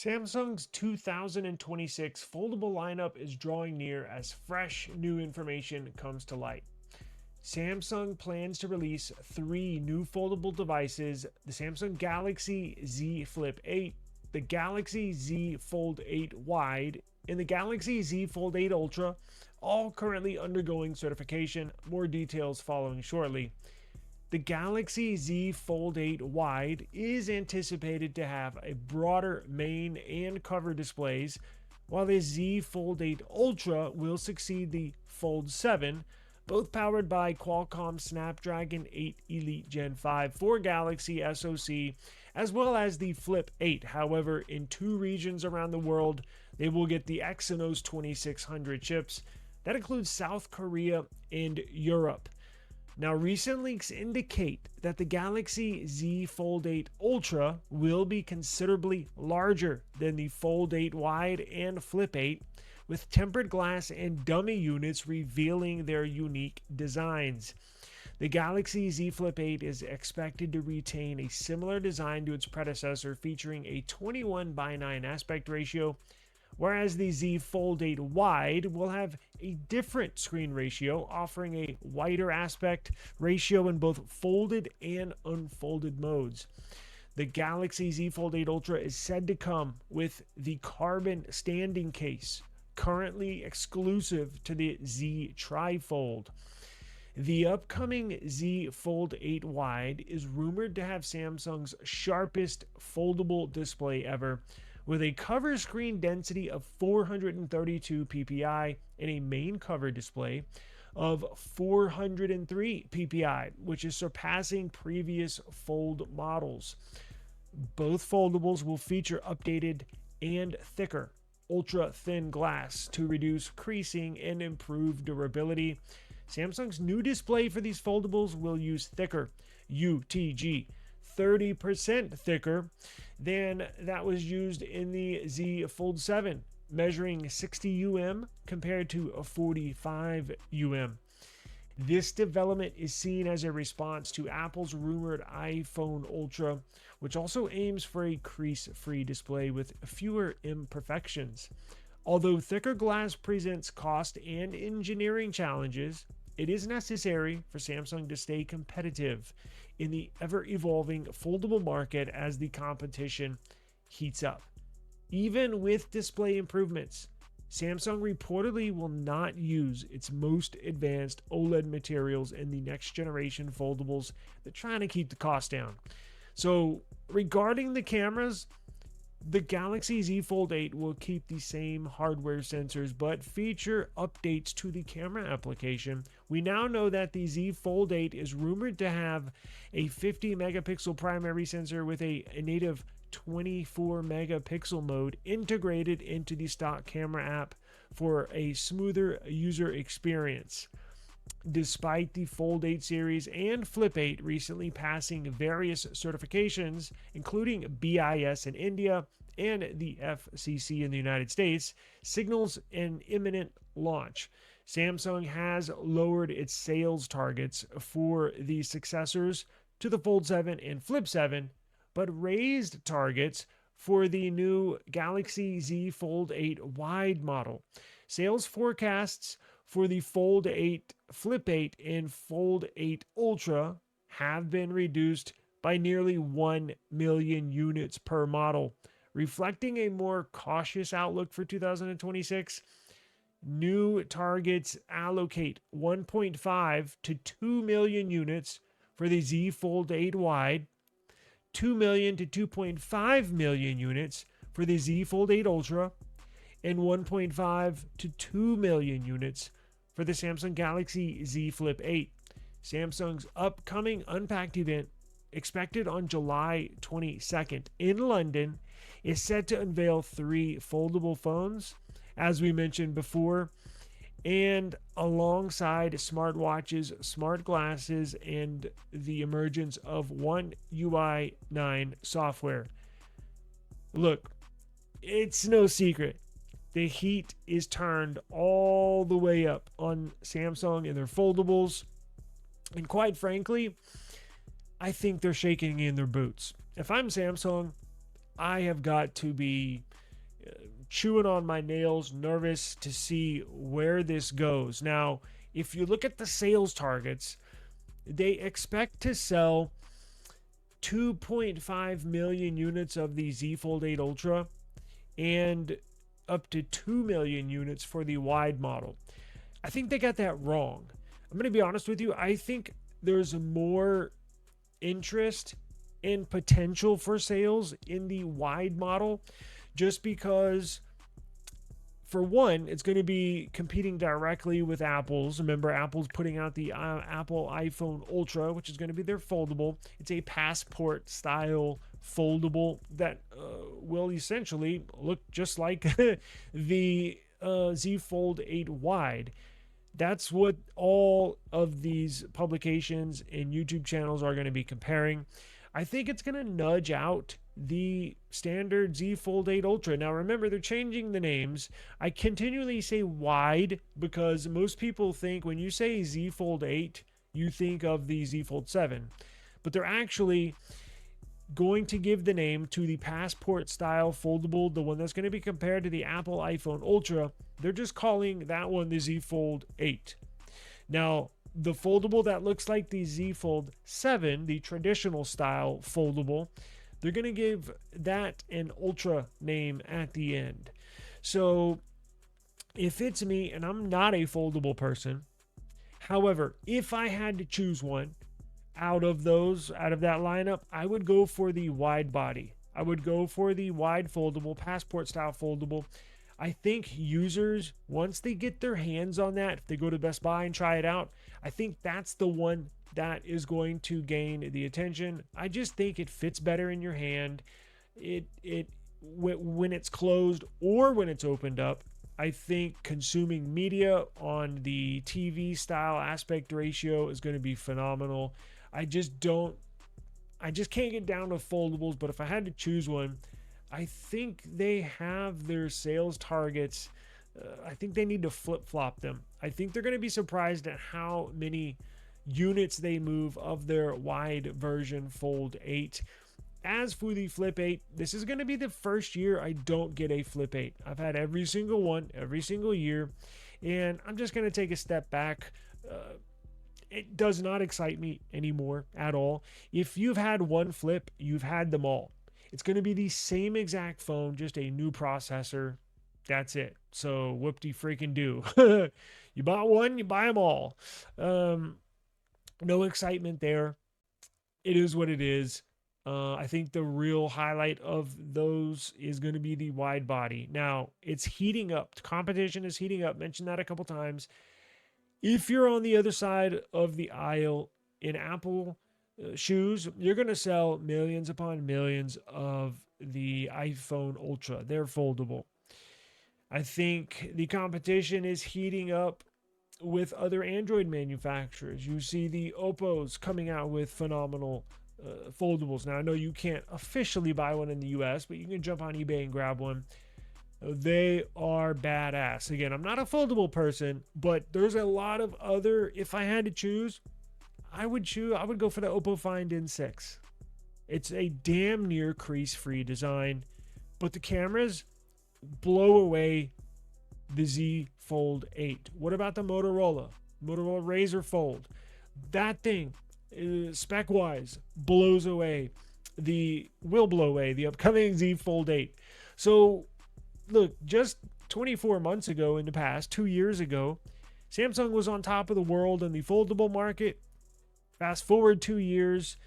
Samsung's 2026 foldable lineup is drawing near as fresh new information comes to light. Samsung plans to release three new foldable devices: the Samsung Galaxy Z Flip 8, the Galaxy Z Fold 8 Wide, and the Galaxy Z Fold 8 Ultra, all currently undergoing certification. More details following shortly. The Galaxy Z Fold 8 Wide is anticipated to have a broader main and cover displays, while the Z Fold 8 Ultra will succeed the Fold 7, both powered by Qualcomm Snapdragon 8 Elite Gen 5 for Galaxy SoC, as well as the Flip 8. However, in two regions around the world, they will get the Exynos 2600 chips. That includes South Korea and Europe. Now, recent leaks indicate that the Galaxy Z Fold 8 Ultra will be considerably larger than the Fold 8 Wide and Flip 8, with tempered glass and dummy units revealing their unique designs. The Galaxy Z Flip 8 is expected to retain a similar design to its predecessor, featuring a 21:9 aspect ratio, whereas the Z Fold 8 Wide will have a different screen ratio, offering a wider aspect ratio in both folded and unfolded modes. The Galaxy Z Fold 8 Ultra is said to come with the carbon standing case, currently exclusive to the Z Trifold. The upcoming Z Fold 8 Wide is rumored to have Samsung's sharpest foldable display ever, with a cover screen density of 432 ppi and a main cover display of 403 ppi, which is surpassing previous Fold models. Both foldables will feature updated and thicker ultra thin glass to reduce creasing and improve durability. Samsung's new display for these foldables will use thicker UTG, 30% thicker than that was used in the Z Fold 7, measuring 60 UM compared to a 45 UM. This development is seen as a response to Apple's rumored iPhone Ultra, which also aims for a crease-free display with fewer imperfections. Although thicker glass presents cost and engineering challenges, it is necessary for Samsung to stay competitive in the ever-evolving foldable market as the competition heats up. Even with display improvements, Samsung reportedly will not use its most advanced OLED materials in the next generation foldables. They're trying to keep the cost down. So, regarding the cameras, the Galaxy Z Fold 8 will keep the same hardware sensors but feature updates to the camera application. We now know that the Z Fold 8 is rumored to have a 50 megapixel primary sensor with a native 24 megapixel mode integrated into the stock camera app for a smoother user experience. Despite the Fold 8 series and Flip 8 recently passing various certifications, including BIS in India and the FCC in the United States, signals an imminent launch. Samsung has lowered its sales targets for the successors to the Fold 7 and Flip 7, but raised targets for the new Galaxy Z Fold 8 Wide model. Sales forecasts for the Fold 8, Flip 8, and Fold 8 Ultra have been reduced by nearly 1 million units per model, reflecting a more cautious outlook for 2026. New targets allocate 1.5 to 2 million units for the Z Fold 8 Wide, 2 million to 2.5 million units for the Z Fold 8 Ultra, and 1.5 to 2 million units for the Samsung Galaxy Z Flip 8. Samsung's upcoming Unpacked event, expected on July 22nd in London, is set to unveil three foldable phones, as we mentioned before, and alongside smartwatches, smart glasses, and the emergence of One UI 9 software. Look, it's no secret. The heat is turned all the way up on Samsung and their foldables. And quite frankly, I think they're shaking in their boots. If I'm Samsung, I have got to be chewing on my nails, nervous to see where this goes. Now, if you look at the sales targets, they expect to sell 2.5 million units of the Z Fold 8 Ultra and up to 2 million units for the wide model. I think they got that wrong. I'm going to be honest with you. I think there's more interest and potential for sales in the wide model just because, for one, it's going to be competing directly with Apple's. Remember, Apple's putting out the Apple iPhone Ultra, which is going to be their foldable. It's a passport style foldable that will essentially look just like the Z Fold 8 Wide. That's what all of these publications and YouTube channels are going to be comparing. I think it's going to nudge out the standard Z Fold 8 Ultra. Now remember, they're changing the names. I continually say wide because most people think when you say Z Fold 8, you think of the Z Fold 7. But they're actually going to give the name to the passport style foldable, the one that's going to be compared to the Apple iPhone Ultra. They're just calling that one the Z Fold 8. Now, the foldable that looks like the Z Fold 7, the traditional style foldable, they're going to give that an Ultra name at the end. So if it's me, and I'm not a foldable person, however, if I had to choose one out of that lineup, I would go for the wide body. I would go for the wide foldable, passport style foldable. I think users, once they get their hands on that, if they go to Best Buy and try it out, I think that's the one that is going to gain the attention. I just think it fits better in your hand. When it's closed or when it's opened up, I think consuming media on the TV style aspect ratio is going to be phenomenal. I just can't get down to foldables, but if I had to choose one, I think they have their sales targets. I think they need to flip-flop them. I think they're going to be surprised at how many units they move of their wide version Fold 8. As for the Flip 8, this is going to be the first year I don't get a Flip 8. I've had every single one, every single year, and I'm just going to take a step back. It does not excite me anymore at all. If you've had one Flip, you've had them all. It's going to be the same exact phone, just a new processor. That's it. So whoop-de freaking do. You bought one, you buy them all. No excitement there. It is what it is. I think the real highlight of those is going to be the wide body. Now, it's heating up. The competition is heating up. Mentioned that a couple times. If you're on the other side of the aisle in Apple shoes, you're going to sell millions upon millions of the iPhone Ultra. They're foldable. I think the competition is heating up with other Android manufacturers. You see the Oppos coming out with phenomenal foldables. Now, I know you can't officially buy one in the US, but you can jump on eBay and grab one. They are badass. Again, I'm not a foldable person, but there's a lot of other, if I had to choose, I would go for the Oppo Find N6. It's a damn near crease-free design, but the cameras blow away the Z Fold 8. What about the Motorola Razr Fold? That thing, spec-wise, will blow away the upcoming Z Fold 8. So, look, just 24 months ago in the past, 2 years ago, Samsung was on top of the world in the foldable market. Fast forward 2 years,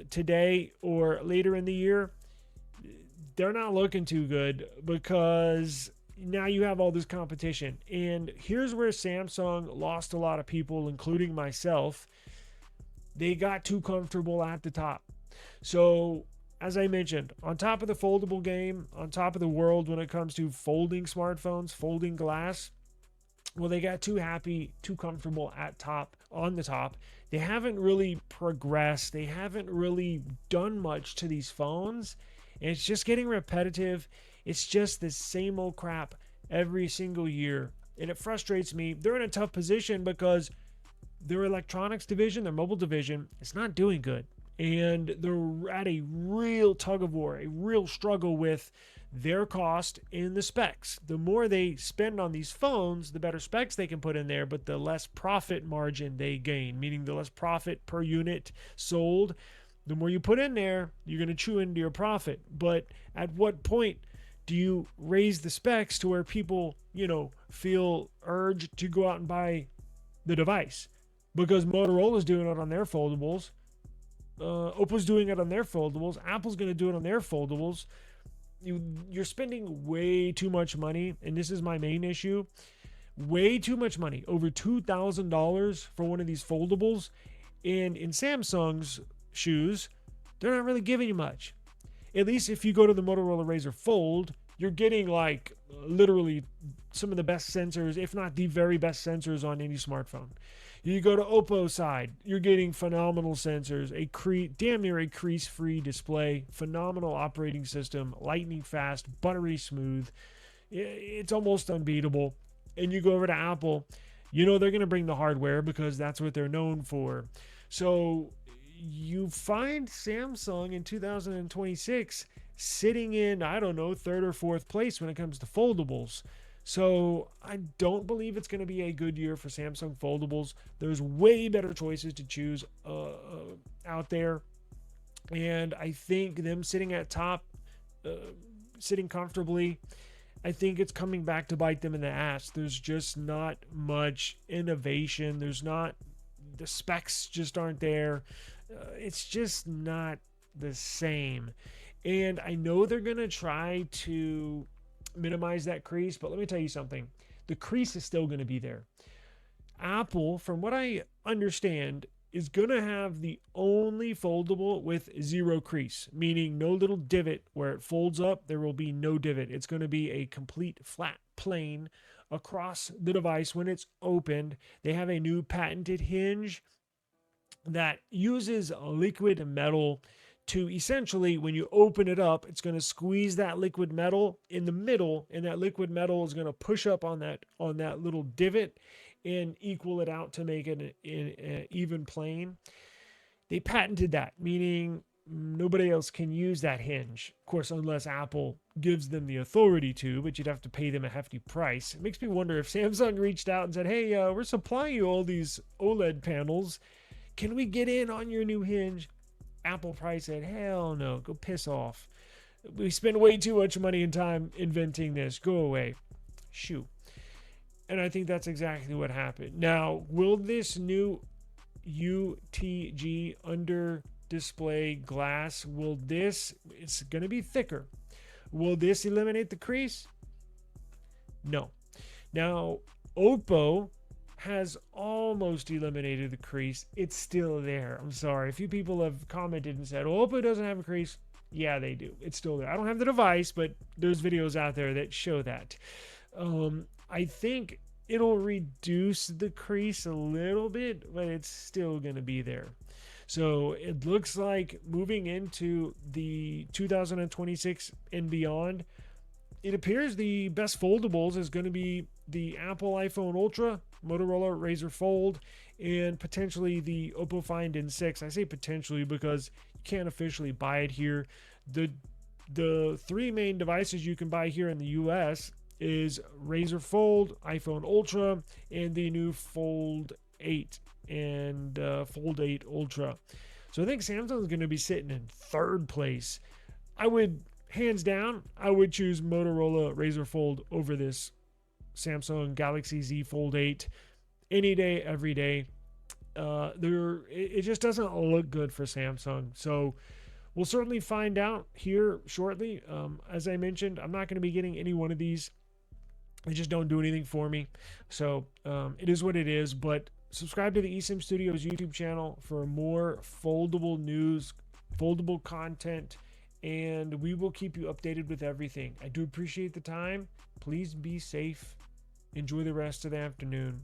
today or later in the year, they're not looking too good because now you have all this competition. And here's where Samsung lost a lot of people, including myself. They got too comfortable at the top. So, as I mentioned, on top of the foldable game, on top of the world when it comes to folding smartphones, folding glass, well, they got too happy, too comfortable on the top. They haven't really progressed. They haven't really done much to these phones. And it's just getting repetitive. It's just the same old crap every single year. And it frustrates me. They're in a tough position because their electronics division, their mobile division, is not doing good. And they're at a real tug of war, a real struggle with their cost in the specs. The more they spend on these phones, the better specs they can put in there, but the less profit margin they gain, meaning the less profit per unit sold. The more you put in there, you're going to chew into your profit. But at what point do you raise the specs to where people, feel urged to go out and buy the device? Because Motorola's doing it on their foldables. Oppo's doing it on their foldables. Apple's going to do it on their foldables. You're spending way too much money, and this is my main issue. Way too much money, over $2,000 for one of these foldables. And in Samsung's shoes, they're not really giving you much. At least if you go to the Motorola Razr Fold, you're getting like literally some of the best sensors, if not the very best sensors on any smartphone. You go to Oppo side, you're getting phenomenal sensors, damn near a crease-free display, phenomenal operating system, lightning fast, buttery smooth. It's almost unbeatable. And you go over to Apple, they're going to bring the hardware because that's what they're known for. So you find Samsung in 2026 sitting in, third or fourth place when it comes to foldables. So I don't believe it's going to be a good year for Samsung foldables. There's way better choices to choose out there. And I think them sitting at top, sitting comfortably, I think it's coming back to bite them in the ass. There's just not much innovation. The specs just aren't there. It's just not the same. And I know they're going to try to minimize that crease, but let me tell you something. The crease is still going to be there. Apple, from what I understand, is going to have the only foldable with zero crease, meaning no little divot where it folds up. There will be no divot. It's going to be a complete flat plane across the device when it's opened. They have a new patented hinge that uses a liquid metal to essentially, when you open it up, it's going to squeeze that liquid metal in the middle, and that liquid metal is going to push up on that little divot and equal it out to make it an even plane. They patented that, meaning nobody else can use that hinge. Of course, unless Apple gives them the authority to, but you'd have to pay them a hefty price. It makes me wonder if Samsung reached out and said, hey, we're supplying you all these OLED panels. Can we get in on your new hinge? Apple probably said, hell no, go piss off. We spend way too much money and time inventing this. Go away. Shoo. And I think that's exactly what happened. Now, will this new UTG under display glass, it's going to be thicker. Will this eliminate the crease? No. Now, Oppo has almost eliminated the crease. It's still there. I'm sorry. A few people have commented and said, Oppo doesn't have a crease. Yeah, they do. It's still there. I don't have the device, but there's videos out there that show that. I think it'll reduce the crease a little bit, but it's still going to be there. So it looks like moving into the 2026 and beyond, it appears the best foldables is going to be the Apple iPhone Ultra, Motorola Razr Fold, and potentially the Oppo Find N6. I say potentially because you can't officially buy it here. The three main devices you can buy here in the US is Razr Fold, iPhone Ultra, and the new Fold 8 and Fold 8 Ultra. So I think Samsung's going to be sitting in third place. Hands down, I would choose Motorola Razr Fold over this Samsung Galaxy Z Fold 8 any day, every day. It just doesn't look good for Samsung. So we'll certainly find out here shortly. As I mentioned, I'm not going to be getting any one of these. They just don't do anything for me. So it is what it is. But subscribe to the eSIM Studios YouTube channel for more foldable news, foldable content, and we will keep you updated with everything. I do appreciate the time. Please be safe. Enjoy the rest of the afternoon,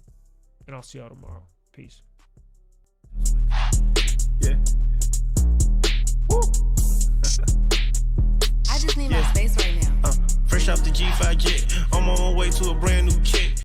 and I'll see y'all tomorrow. Peace. Yeah. Woo. I just need my space right now. Fresh off the G5 jet, I'm on my way to a brand new kit.